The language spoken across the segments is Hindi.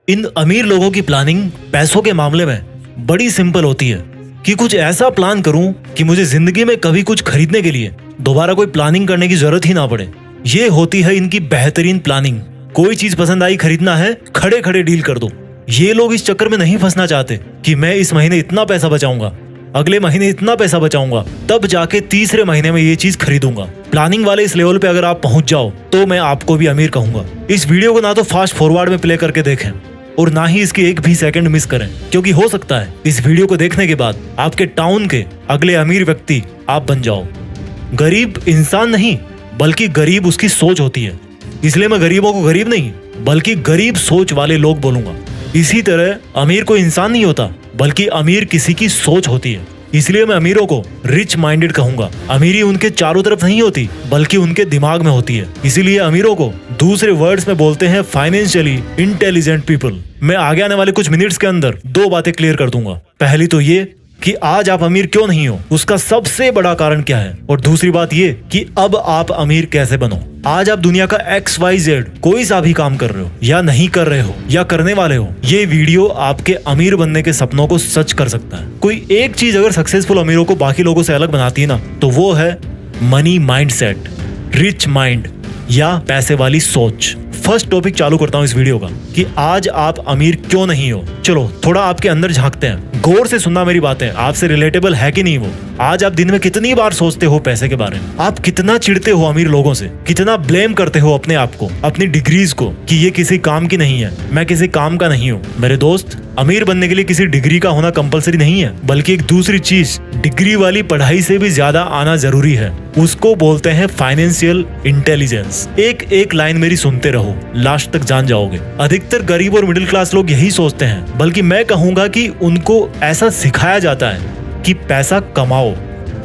इन अमीर लोगों की प्लानिंग पैसों के मामले में बड़ी सिंपल होती है कि कुछ ऐसा प्लान करूं कि मुझे जिंदगी में कभी कुछ खरीदने के लिए दोबारा कोई प्लानिंग करने की जरूरत ही ना पड़े। ये होती है इनकी बेहतरीन प्लानिंग। कोई चीज पसंद आई, खरीदना है, खड़े खड़े डील कर दो। ये लोग इस चक्कर में नहीं फंसना चाहते कि मैं इस महीने इतना पैसा बचाऊंगा, अगले महीने इतना पैसा बचाऊंगा, तब जाके तीसरे महीने में ये चीज खरीदूंगा। प्लानिंग वाले इस लेवल पे अगर आप पहुंच जाओ तो मैं आपको भी अमीर कहूंगा। इस वीडियो को ना तो फास्ट फॉरवर्ड में प्ले करके देखें और ना ही इसकी एक भी सेकंड मिस करें, क्योंकि हो सकता है इस वीडियो को देखने के बाद आपके टाउन के अगले अमीर व्यक्ति आप बन जाओ। गरीब इंसान नहीं बल्कि गरीब उसकी सोच होती है, इसलिए मैं गरीबों को गरीब नहीं बल्कि गरीब सोच वाले लोग बोलूंगा। इसी तरह अमीर कोई इंसान नहीं होता बल्कि अमीर किसी की सोच होती है, इसलिए मैं अमीरों को रिच माइंडेड कहूंगा। अमीरी उनके चारों तरफ नहीं होती बल्कि उनके दिमाग में होती है, इसीलिए अमीरों को दूसरे वर्ड्स में बोलते हैं फाइनेंशियली इंटेलिजेंट पीपल। मैं आगे आने वाले कुछ मिनट्स के अंदर दो बातें क्लियर कर दूंगा। पहली तो ये कि आज आप अमीर क्यों नहीं हो, उसका सबसे बड़ा कारण क्या है, और दूसरी बात ये कि अब आप अमीर कैसे बनो। आज आप दुनिया का XYZ कोई सा भी काम कर रहे हो या नहीं कर रहे हो या करने वाले हो, ये वीडियो आपके अमीर बनने के सपनों को सच कर सकता है। कोई एक चीज अगर सक्सेसफुल अमीरों को बाकी लोगों से अलग बनाती है ना, तो वो है मनी माइंडसेट, रिच माइंड या पैसे वाली सोच। फर्स्ट टॉपिक चालू करता हूँ इस वीडियो का कि आज आप अमीर क्यों नहीं हो। चलो थोड़ा आपके अंदर झांकते हैं, गौर से सुनना मेरी बातें, आपसे रिलेटेबल है कि नहीं वो। आज आप दिन में कितनी बार सोचते हो पैसे के बारे में, आप कितना चिढ़ते हो अमीर लोगों से, कितना ब्लेम करते हो अपने आप को, अपनी डिग्रीज को कि ये किसी काम की नहीं है, मैं किसी काम का नहीं हूँ। मेरे दोस्त, अमीर बनने के लिए किसी डिग्री का होना कंपलसरी नहीं है, बल्कि एक दूसरी चीज डिग्री वाली पढ़ाई से भी ज्यादा आना जरूरी है। उसको बोलते हैं फाइनेंशियल इंटेलिजेंस। एक लाइन मेरी सुनते रहो, लास्ट तक जान जाओगे। अधिकतर गरीब और मिडिल क्लास लोग यही सोचते हैं, बल्कि मैं कहूंगा कि उनको ऐसा सिखाया जाता है कि पैसा कमाओ,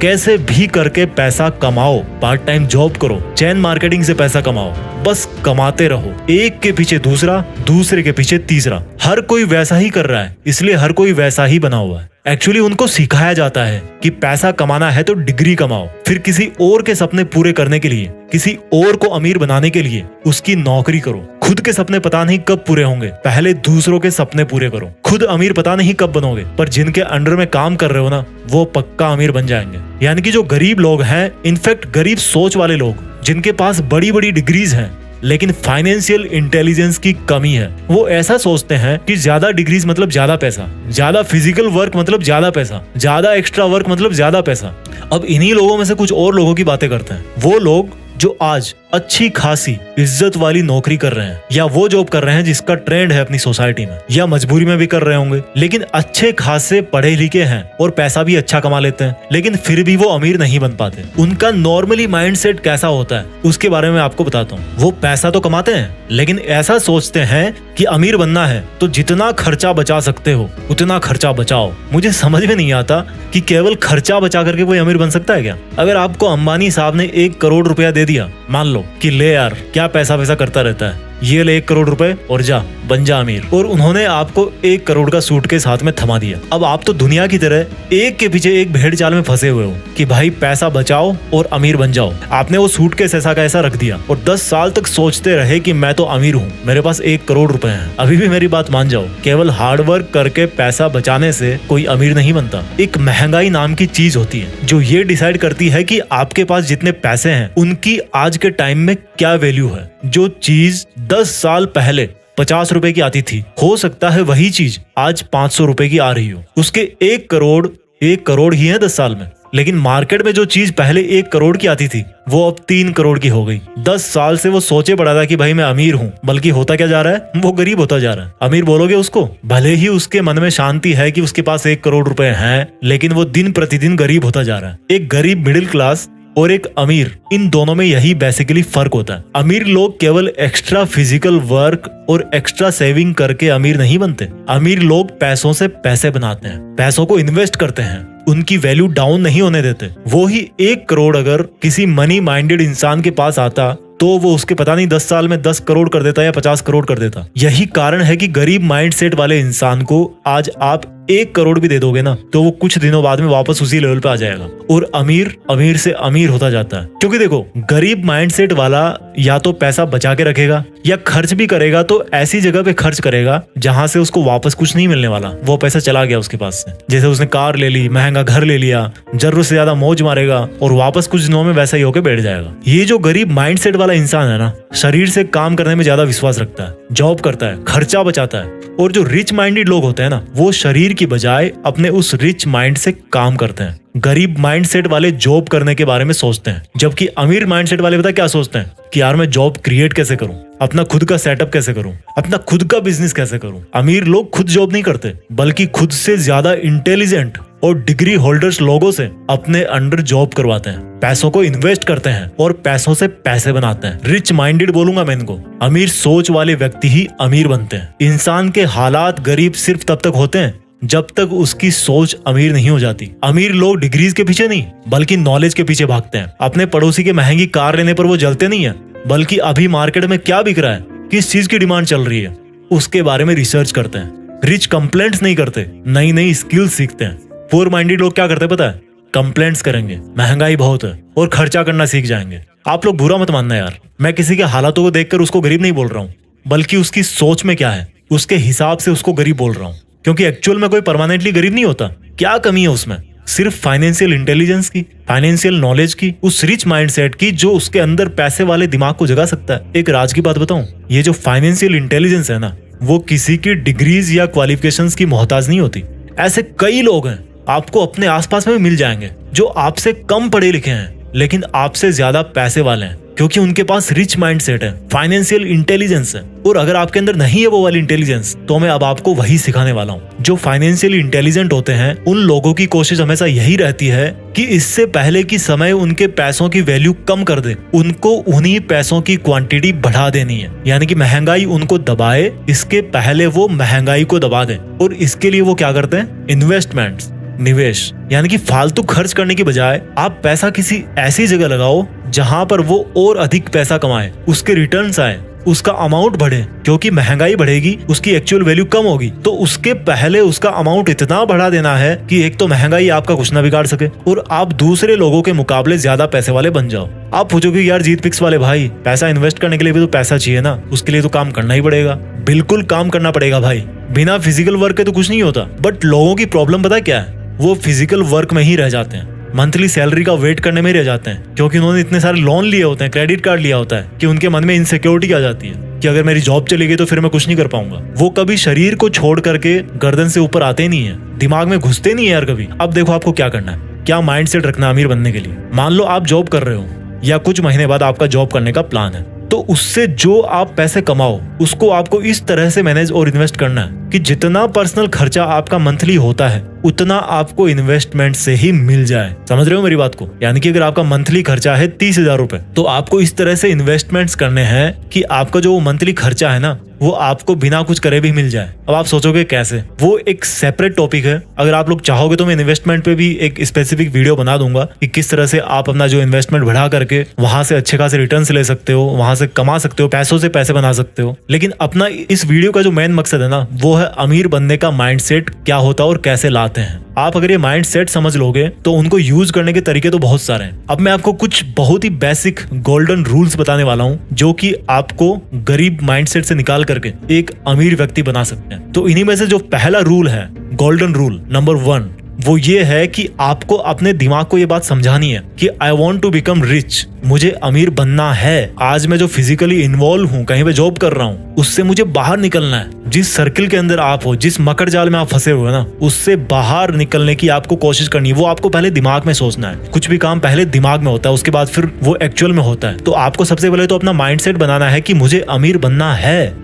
कैसे भी करके पैसा कमाओ, पार्ट टाइम जॉब करो, चैन मार्केटिंग से पैसा कमाओ, बस कमाते रहो। एक के पीछे दूसरा, दूसरे के पीछे तीसरा। हर कोई वैसा ही कर रहा है, इसलिए हर कोई वैसा ही बना हुआ है। एक्चुअली उनको सिखाया जाता है कि पैसा कमाना है तो डिग्री कमाओ, फिर किसी और के सपने पूरे करने के लिए, किसी और को अमीर बनाने के लिए उसकी नौकरी करो। खुद के सपने पता नहीं कब पूरे होंगे, पहले दूसरों के सपने पूरे करो। खुद अमीर पता नहीं कब बनोगे, पर जिनके अंडर में काम कर रहे हो ना, वो पक्का अमीर बन जाएंगे। यानी कि जो गरीब लोग हैं, इनफैक्ट गरीब सोच वाले लोग, जिनके पास बड़ी बड़ी डिग्रीज हैं लेकिन फाइनेंशियल इंटेलिजेंस की कमी है, वो ऐसा सोचते हैं कि ज्यादा डिग्रीज मतलब ज्यादा पैसा, ज्यादा फिजिकल वर्क मतलब ज्यादा पैसा, ज्यादा एक्स्ट्रा वर्क मतलब ज्यादा पैसा। अब इन्हीं लोगों में से कुछ और लोगों की बातें करते हैं, वो लोग जो आज अच्छी खासी इज्जत वाली नौकरी कर रहे हैं या वो जॉब कर रहे हैं जिसका ट्रेंड है अपनी सोसाइटी में, या मजबूरी में भी कर रहे होंगे, लेकिन अच्छे खासे पढ़े लिखे हैं और पैसा भी अच्छा कमा लेते हैं, लेकिन फिर भी वो अमीर नहीं बन पाते। उनका नॉर्मली माइंडसेट कैसा होता है उसके बारे में आपको बताता हूँ। वो पैसा तो कमाते हैं लेकिन ऐसा सोचते हैं कि अमीर बनना है तो जितना खर्चा बचा सकते हो उतना खर्चा बचाओ। मुझे समझ में नहीं आता कि केवल खर्चा बचा करके कोई अमीर बन सकता है क्या? अगर आपको अंबानी साहब ने 1 करोड़ रुपया दे दिया, मान लो कि ले यार क्या पैसा वैसा करता रहता है, ये ले 1 करोड़ रुपए और जा बन जा अमीर, और उन्होंने आपको 1 करोड़ का सूटकेस हाथ में थमा दिया। अब आप तो दुनिया की तरह एक के पीछे एक भेड़ चाल में फंसे हुए हो कि भाई पैसा बचाओ और अमीर बन जाओ। आपने वो सूटकेस ऐसा का ऐसा रख दिया और 10 साल तक सोचते रहे कि मैं तो अमीर हूँ, मेरे पास 1 करोड़ रुपए हैं। अभी भी मेरी बात मान जाओ, केवल हार्डवर्क करके पैसा बचाने से कोई अमीर नहीं बनता। एक महंगाई नाम की चीज होती है जो ये डिसाइड करती है कि आपके पास जितने पैसे हैं उनकी आज के टाइम में क्या वैल्यू है। जो चीज 10 साल पहले 50 रुपए की आती थी, हो सकता है वही चीज आज 500 रुपए की आ रही हो। उसके 1 करोड़ ही है 10 साल में, लेकिन मार्केट में जो चीज पहले 1 करोड़ की आती थी वो अब 3 करोड़ की हो गई। 10 साल से वो सोचे पड़ा था कि भाई मैं अमीर हूँ, बल्कि होता क्या जा रहा है, वो गरीब होता जा रहा है। अमीर बोलोगे उसको, भले ही उसके मन में शांति है कि उसके पास 1 करोड़ रुपए हैं, लेकिन वो दिन प्रतिदिन गरीब होता जा रहा है। एक गरीब मिडिल क्लास और एक अमीर, इन दोनों में यही बेसिकली फर्क होता है। अमीर लोग केवल एक्स्ट्रा फिजिकल वर्क और एक्स्ट्रा सेविंग करके अमीर नहीं बनते। अमीर लोग पैसों से पैसे बनाते हैं, पैसों को इन्वेस्ट करते हैं, उनकी वैल्यू डाउन नहीं होने देते। वो ही 1 करोड़ अगर किसी मनी माइंडेड इंसान के पास आता तो वो उसके पता नहीं 10 साल में 10 करोड़ कर देता या 50 करोड़ कर देता। यही कारण है कि गरीब माइंडसेट वाले इंसान को आज आप 1 करोड़ भी दे दोगे ना तो वो कुछ दिनों बाद में वापस उसी लेवल पे आ जाएगा और अमीर अमीर से अमीर होता जाता है। क्योंकि देखो, गरीब माइंडसेट वाला या तो पैसा बचा के रखेगा या खर्च भी करेगा तो ऐसी जगह पे खर्च करेगा जहां से उसको वापस कुछ नहीं मिलने वाला, वो पैसा चला गया उसके पास से। जैसे उसने कार ले ली, महंगा घर ले लिया, जरूरत से ज्यादा मौज मारेगा और वापस कुछ दिनों में वैसा ही होकर बैठ जाएगा। ये जो गरीब माइंडसेट वाला इंसान है ना, शरीर से काम करने में ज्यादा विश्वास रखता है, जॉब करता है, खर्चा बचाता है। और जो रिच माइंडेड लोग होते हैं ना, वो शरीर की बजाय अपने उस रिच माइंड से काम करते हैं। गरीब माइंडसेट वाले जॉब करने के बारे में सोचते हैं, जबकि अमीर माइंडसेट वाले पता क्या सोचते हैं कि यार मैं जॉब क्रिएट कैसे करूं, अपना खुद का सेटअप कैसे करूं, अपना खुद का बिजनेस कैसे करूं। अमीर लोग खुद जॉब नहीं करते, बल्कि खुद से ज्यादा इंटेलिजेंट और डिग्री होल्डर्स लोगों से अपने अंडर जॉब करवाते हैं, पैसों को इन्वेस्ट करते हैं और पैसों से पैसे बनाते हैं। रिच माइंडेड बोलूंगा मैं इनको। अमीर सोच वाले व्यक्ति ही अमीर बनते हैं। इंसान के हालात गरीब सिर्फ तब तक होते हैं जब तक उसकी सोच अमीर नहीं हो जाती। अमीर लोग डिग्रीज के पीछे नहीं बल्कि नॉलेज के पीछे भागते हैं। अपने पड़ोसी के महंगी कार लेने पर वो जलते नहीं है, बल्कि अभी मार्केट में क्या बिक रहा है, किस चीज की डिमांड चल रही है, उसके बारे में रिसर्च करते हैं। रिच कंप्लेंट्स नहीं करते, नई नई स्किल्स सीखते हैं। पुअर माइंडेड लोग क्या करते हैं पता है? कंप्लेंट्स करेंगे, महंगाई बहुत है और खर्चा करना सीख जाएंगे। आप लोग बुरा मत मानना यार, मैं किसी के हालातों को देखकर उसको गरीब नहीं बोल रहा हूँ, बल्कि उसकी सोच में क्या है उसके हिसाब से उसको गरीब बोल रहा हूँ। क्योंकि एक्चुअल में कोई परमानेंटली गरीब नहीं होता। क्या कमी है उसमें? सिर्फ फाइनेंशियल इंटेलिजेंस की, फाइनेंशियल नॉलेज की, उस रिच माइंडसेट की जो उसके अंदर पैसे वाले दिमाग को जगा सकता है। एक राज की बात बताऊं, ये जो फाइनेंशियल इंटेलिजेंस है ना, वो किसी की डिग्रीज या क्वालिफिकेशंस की मोहताज नहीं होती। ऐसे कई लोग हैं, आपको अपने आसपास में मिल जाएंगे, जो आपसे कम पढ़े लिखे हैं लेकिन आपसे ज्यादा पैसे वाले हैं, क्योंकि उनके पास रिच माइंडसेट है, फाइनेंशियल इंटेलिजेंस है। और अगर आपके अंदर नहीं है वो वाली इंटेलिजेंस, तो मैं अब आपको वही सिखाने वाला हूँ। जो फाइनेंशियली इंटेलिजेंट होते हैं, उन लोगों की कोशिश हमेशा यही रहती है कि इससे पहले कि समय उनके पैसों की वैल्यू कम कर दे, उनको उन्हीं पैसों की क्वांटिटी बढ़ा देनी है। यानी कि महंगाई उनको दबाए, इसके पहले वो महंगाई को दबा दें। और इसके लिए वो क्या करते हैं? इन्वेस्टमेंट्स, निवेश। यानी कि फालतू खर्च करने की बजाय आप पैसा किसी ऐसी जगह लगाओ जहां पर वो और अधिक पैसा कमाए, उसके रिटर्न्स आए, उसका अमाउंट बढ़े। क्योंकि महंगाई बढ़ेगी, उसकी एक्चुअल वैल्यू कम होगी, तो उसके पहले उसका अमाउंट इतना बढ़ा देना है कि एक तो महंगाई आपका कुछ ना बिगाड़ सके और आप दूसरे लोगों के मुकाबले ज्यादा पैसे वाले बन जाओ। आप पूछोगे यार जीत पिक्स वाले भाई, पैसा इन्वेस्ट करने के लिए भी तो पैसा चाहिए ना, उसके लिए तो काम करना ही पड़ेगा। बिल्कुल काम करना पड़ेगा भाई, बिना फिजिकल वर्क के तो कुछ नहीं होता। बट लोगों की प्रॉब्लम पता क्या है? वो फिजिकल वर्क में ही रह जाते हैं, मंथली सैलरी का वेट करने में ही रह जाते हैं, क्योंकि उन्होंने इतने सारे लोन लिए होते हैं, क्रेडिट कार्ड लिया होता है, कि उनके मन में इनसिक्योरिटी आ जाती है कि अगर मेरी जॉब चली गई तो फिर मैं कुछ नहीं कर पाऊंगा। वो कभी शरीर को छोड़ करके गर्दन से ऊपर आते नहीं है, दिमाग में घुसते नहीं है यार कभी। अब देखो आपको क्या करना है, क्या माइंडसेट रखना अमीर बनने के लिए। मान लो आप जॉब कर रहे हो या कुछ महीने बाद आपका जॉब करने का प्लान है, तो उससे जो आप पैसे कमाओ उसको आपको इस तरह से मैनेज और इन्वेस्ट करना है कि जितना पर्सनल खर्चा आपका मंथली होता है उतना आपको इन्वेस्टमेंट से ही मिल जाए। समझ रहे हो मेरी बात को? यानी कि अगर आपका मंथली खर्चा है 30,000 रुपए, तो आपको इस तरह से इन्वेस्टमेंट्स करने हैं कि आपका जो मंथली खर्चा है ना, वो आपको बिना कुछ करे भी मिल जाए। अब आप सोचोगे कैसे? वो एक सेपरेट टॉपिक है। अगर आप लोग चाहोगे तो मैं इन्वेस्टमेंट पे भी एक स्पेसिफिक वीडियो बना दूंगा कि किस तरह से आप अपना जो इन्वेस्टमेंट बढ़ा करके वहां से अच्छे खासे रिटर्न्स ले सकते हो, वहां से कमा सकते हो, पैसों से पैसे बना सकते हो। लेकिन अपना इस वीडियो का जो मेन मकसद है ना, वो है अमीर बनने का माइंडसेट क्या होता है और कैसे लाते हैं। आप अगर ये माइंडसेट समझ लोगे तो उनको यूज करने के तरीके तो बहुत सारे हैं। अब मैं आपको कुछ बहुत ही बेसिक गोल्डन रूल्स बताने वाला हूँ, जो कि आपको गरीब माइंडसेट से निकाल करके एक अमीर व्यक्ति बना सकते हैं। तो इन्हीं में से जो पहला रूल है, गोल्डन रूल नंबर 1, वो ये है कि आपको अपने दिमाग को ये बात समझानी है कि I want to become rich, मुझे अमीर बनना है। आज मैं जो फिजिकली इन्वॉल्व हूँ, कहीं पे जॉब कर रहा हूँ, उससे मुझे बाहर निकलना है। जिस सर्किल के अंदर आप हो, जिस मकर जाल में आप फंसे हुए ना, उससे बाहर निकलने की आपको कोशिश करनी है। वो आपको पहले दिमाग में सोचना है। कुछ भी काम पहले दिमाग में होता है, उसके बाद फिर वो एक्चुअल में होता है। तो आपको सबसे पहले तो अपना माइंडसेट बनाना है कि मुझे अमीर बनना है।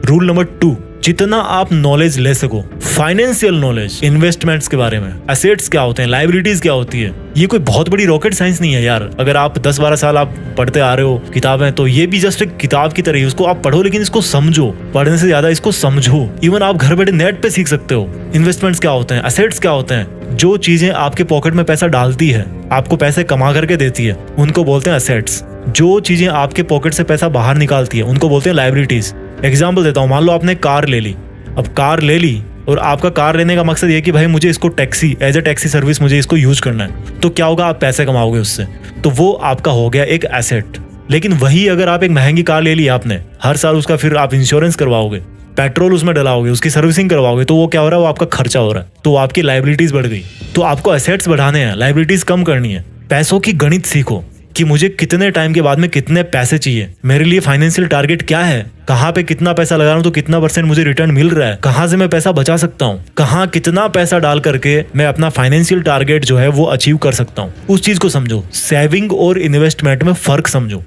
रूल नंबर 2, जितना आप नॉलेज ले सको, फाइनेंशियल नॉलेज, इन्वेस्टमेंट्स के बारे में, एसेट्स क्या होते हैं, लायबिलिटीज क्या होती है, ये कोई बहुत बड़ी रॉकेट साइंस नहीं है यार। अगर आप 10-12 साल आप पढ़ते आ रहे हो किताबें, तो ये भी जस्ट एक किताब की तरह ही, उसको आप पढ़ो लेकिन इसको समझो। पढ़ने से ज्यादा इसको समझो। इवन आप घर बैठे नेट पे सीख सकते हो इन्वेस्टमेंट्स क्या होते हैं, एसेट्स क्या होते हैं। जो चीजें आपके पॉकेट में पैसा डालती है, आपको पैसे कमा करके देती है, उनको बोलते हैं एसेट्स। जो चीजें आपके पॉकेट से पैसा बाहर निकालती है, उनको बोलते हैं लायबिलिटीज। एग्जाम्पल देता हूँ, मान लो आपने कार ले ली। अब कार ले ली और आपका कार लेने का मकसद ये कि भाई मुझे इसको taxi as a taxi service मुझे इसको यूज करना है, तो क्या होगा, आप पैसे कमाओगे उससे, तो वो आपका हो गया एक एसेट। लेकिन वही अगर आप एक महंगी कार ले ली आपने, हर साल उसका फिर आप इंश्योरेंस करवाओगे, पेट्रोल उसमें डलाओगे, उसकी सर्विसिंग करवाओगे, तो वो क्या हो रहा है, वो आपका खर्चा हो रहा है, तो आपकी लाइबिलिटीज बढ़ गई। तो आपको एसेट्स बढ़ाने हैं, लाइबिलिटीज कम करनी है। पैसों की गणित सीखो कि मुझे कितने टाइम के बाद में कितने पैसे चाहिए, मेरे लिए फाइनेंशियल टारगेट क्या है, कहाँ पे कितना पैसा लगा रहा हूँ तो कितना % मुझे रिटर्न मिल रहा है, कहाँ से मैं पैसा बचा सकता हूँ, कहाँ कितना पैसा डाल करके मैं अपना फाइनेंशियल टारगेट जो है वो अचीव कर सकता हूँ। उस चीज को समझो, सेविंग और इन्वेस्टमेंट में फर्क समझो।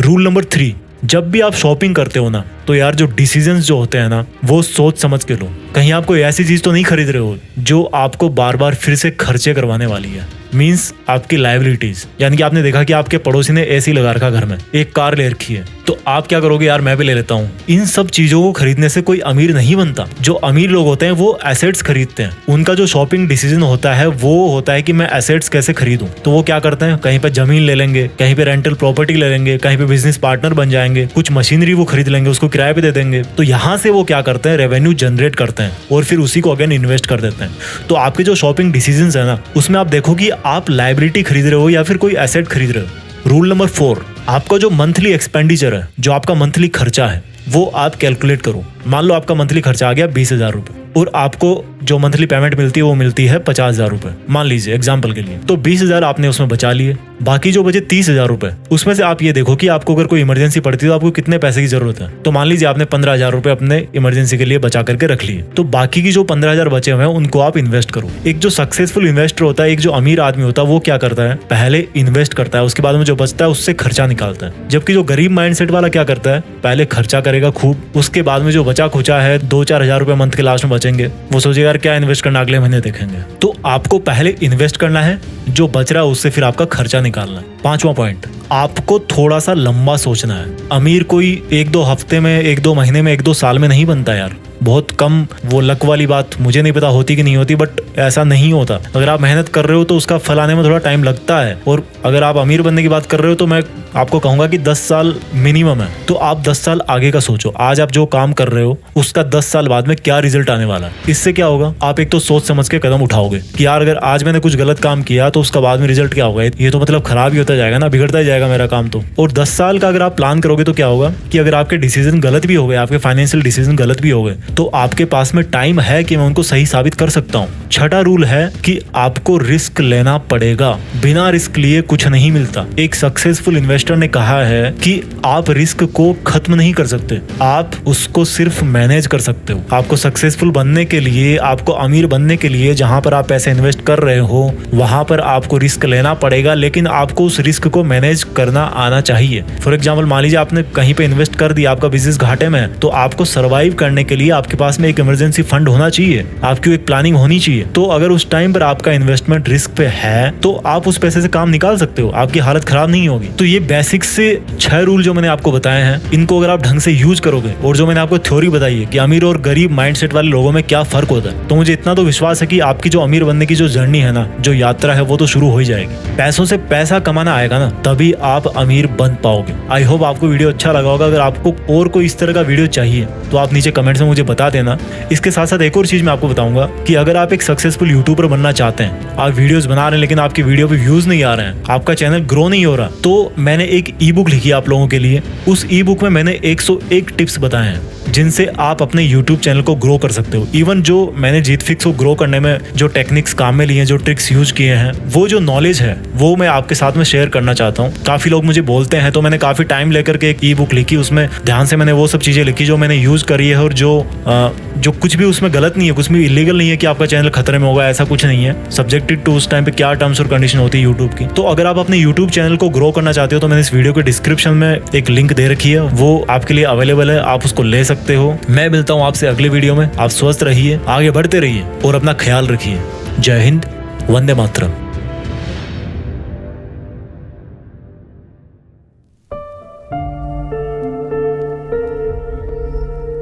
रूल नंबर 3, जब भी आप शॉपिंग करते हो ना, तो यार जो डिसीजंस जो होते हैं ना, वो सोच समझ के लो। कहीं आप कोई ऐसी चीज तो नहीं खरीद रहे हो जो आपको बार बार फिर से खर्चे करवाने वाली है। मींस आपकी लायबिलिटीज, यानी कि आपने देखा कि आपके पड़ोसी ने एसी लगा रखा घर में, एक कार ले रखी है, तो आप क्या करोगे, यार मैं भी ले लेता हूँ। इन सब चीजों को खरीदने से कोई अमीर नहीं बनता। जो अमीर लोग होते हैं वो एसेट्स खरीदते हैं। उनका जो शॉपिंग डिसीजन होता है वो होता है कि मैं एसेट्स कैसे खरीदूं। तो वो क्या करते हैं, कहीं पे जमीन ले लेंगे, कहीं पे रेंटल प्रॉपर्टी ले लेंगे, कहीं पे बिजनेस पार्टनर बन जाएंगे, कुछ मशीनरी वो खरीद लेंगे, उसको किराए पे दे देंगे। तो यहाँ से वो क्या करते हैं, रेवेन्यू जनरेट करते हैं और फिर उसी को अगेन इन्वेस्ट कर देते हैं। तो आपके जो शॉपिंग डिसीजंस है ना, उसमें आप देखो कि आप लायबिलिटी खरीद रहे हो या फिर कोई एसेट खरीद रहे हो। रूल नंबर 4, आपका जो मंथली एक्सपेंडिचर है, जो आपका मंथली खर्चा है, वो आप कैलकुलेट करो। मान लो आपका मंथली खर्चा आ गया 20,000 रुपए और आपको जो मंथली पेमेंट मिलती है वो मिलती है 50,000 रुपए, मान लीजिए एग्जाम्पल के लिए। तो 20,000 आपने उसमें बचा लिए, बाकी जो बचे 30,000 रुपए, उसमें से आप ये देखो कि आपको अगर कोई इमरजेंसी पड़ती है तो आपको कितने पैसे की जरूरत है। तो मान लीजिए आपने 15,000 रुपए अपने इमरजेंसी के लिए बचा करके रख लिए, तो बाकी की जो 15,000 बचे हुए हैं उनको आप इन्वेस्ट करो। एक जो सक्सेसफुल इन्वेस्टर होता है, एक जो अमीर आदमी होता है, वो क्या करता है, पहले इन्वेस्ट करता है, उसके बाद में जो बचता है उससे खर्चा निकालता है। जबकि जो गरीब माइंडसेट वाला क्या करता है, पहले खर्चा करेगा खूब, उसके बाद में जो बचा खुचा है 2-4 हजार रुपए मंथ के लास्ट में बचेंगे, वो सोचेगा यार क्या इन्वेस्ट करना, अगले महीने देखेंगे। तो आपको पहले इन्वेस्ट करना है, जो बच रहा है उससे फिर आपका खर्चा निकालना है। 5वां पॉइंट, आपको थोड़ा सा लंबा सोचना है। अमीर कोई 1-2 हफ्ते में, 1-2 महीने में, 1-2 साल में नहीं बनता यार। बहुत कम, वो लक वाली बात मुझे नहीं पता होती कि नहीं होती, बट ऐसा नहीं होता। अगर आप मेहनत कर रहे हो तो उसका फल आने में थोड़ा टाइम लगता है। और अगर आप अमीर बनने की बात कर रहे हो तो मैं आपको कहूंगा कि 10 साल मिनिमम है। तो आप 10 साल आगे का सोचो, आज आप जो काम कर रहे हो उसका 10 साल बाद में क्या रिजल्ट आने वाला है। इससे क्या होगा, आप एक तो सोच समझ के कदम उठाओगे कि यार अगर आज मैंने कुछ गलत काम किया तो उसका बाद में रिजल्ट क्या होगा, ये तो मतलब खराब ही होता जाएगा ना, बिगड़ता ही जाएगा मेरा काम तो। और 10 साल का अगर आप प्लान करोगे तो क्या होगा कि अगर आपके डिसीजन गलत भी हो गए, आपके फाइनेंशियल डिसीजन गलत भी हो गए, तो आपके पास में टाइम है कि मैं उनको सही साबित कर सकता हूँ। 6वां रूल है कि आपको रिस्क लेना पड़ेगा, बिना रिस्क लिए कुछ नहीं मिलता। एक सक्सेसफुल इन्वेस्टर ने कहा है कि आप रिस्क को खत्म नहीं कर सकते, आप उसको सिर्फ मैनेज कर सकते हो। आपको सक्सेसफुल बनने के लिए, आपको अमीर बनने के लिए जहां पर आप पैसे इन्वेस्ट कर रहे हो वहां पर आपको रिस्क लेना पड़ेगा, लेकिन आपको उस रिस्क को मैनेज करना आना चाहिए। फॉर एग्जाम्पल, मान लीजिए आपने कहीं पे इन्वेस्ट कर दिया, आपका बिजनेस घाटे में है, तो आपको सर्वाइव करने के लिए आपके पास में एक इमरजेंसी फंड होना चाहिए, आपकी एक प्लानिंग होनी चाहिए। तो अगर उस टाइम पर आपका इन्वेस्टमेंट रिस्क पे है तो आप उस पैसे से काम निकाल सकते हो, आपकी हालत खराब नहीं होगी। तो ये बेसिक से 6 रूल जो मैंने आपको बताए हैं, इनको अगर आप ढंग से यूज करोगे, और जो मैंने आपको थ्योरी बताई है कि अमीर और गरीब माइंडसेट वाले लोगों में क्या फर्क होता है, तो मुझे इतना तो विश्वास है कि आपकी जो अमीर बनने की जो जर्नी है ना, जो यात्रा है, वो तो शुरू हो ही जाएगी। पैसों से पैसा कमाना आएगा ना, तभी आप अमीर बन पाओगे। आई होप आपको वीडियो अच्छा लगा होगा। अगर आपको और कोई इस तरह का वीडियो चाहिए तो आप नीचे कमेंट्स में मुझे बता देना। इसके साथ साथ एक और चीज मैं आपको बताऊंगा कि अगर आप एक सक्सेसफुल यूट्यूबर बनना चाहते हैं, आप वीडियोस बना रहे हैं लेकिन आपकी वीडियो पे व्यूज नहीं आ रहे हैं, आपका चैनल ग्रो नहीं हो रहा, तो मैंने एक ई बुक लिखी है आप लोगों के लिए। उस ई बुक में मैंने 101 टिप्स बताए हैं जिनसे आप अपने YouTube चैनल को ग्रो कर सकते हो। इवन जो मैंने जीत फिक्स को ग्रो करने में जो टेक्निक्स काम में लिए हैं, जो ट्रिक्स यूज किए हैं, वो जो नॉलेज है वो मैं आपके साथ में शेयर करना चाहता हूँ। काफी लोग मुझे बोलते हैं, तो मैंने काफी टाइम लेकर के एक ई बुक लिखी, उसमें ध्यान से मैंने वो सब चीजें लिखी जो मैंने यूज करी है, और जो कुछ भी उसमें गलत नहीं है, कुछ भी इलीगल नहीं है कि आपका चैनल खतरे में होगा, ऐसा कुछ नहीं है। सब्जेक्टेड टू उस टाइम पे क्या टर्म्स और कंडीशन होती है यूट्यूब की। तो अगर आप अपने यूट्यूब चैनल को ग्रो करना चाहते हो तो मैंने इस वीडियो के डिस्क्रिप्शन में एक लिंक दे रखी है, वो आपके लिए अवेलेबल है, आप उसको ले सकते हो। मैं मिलता हूँ आपसे अगली वीडियो में। आप स्वस्थ रहिए, आगे बढ़ते रहिए और अपना ख्याल रखिए। जय हिंद, वंदे मातरम।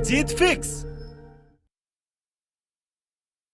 जीत फिक्स।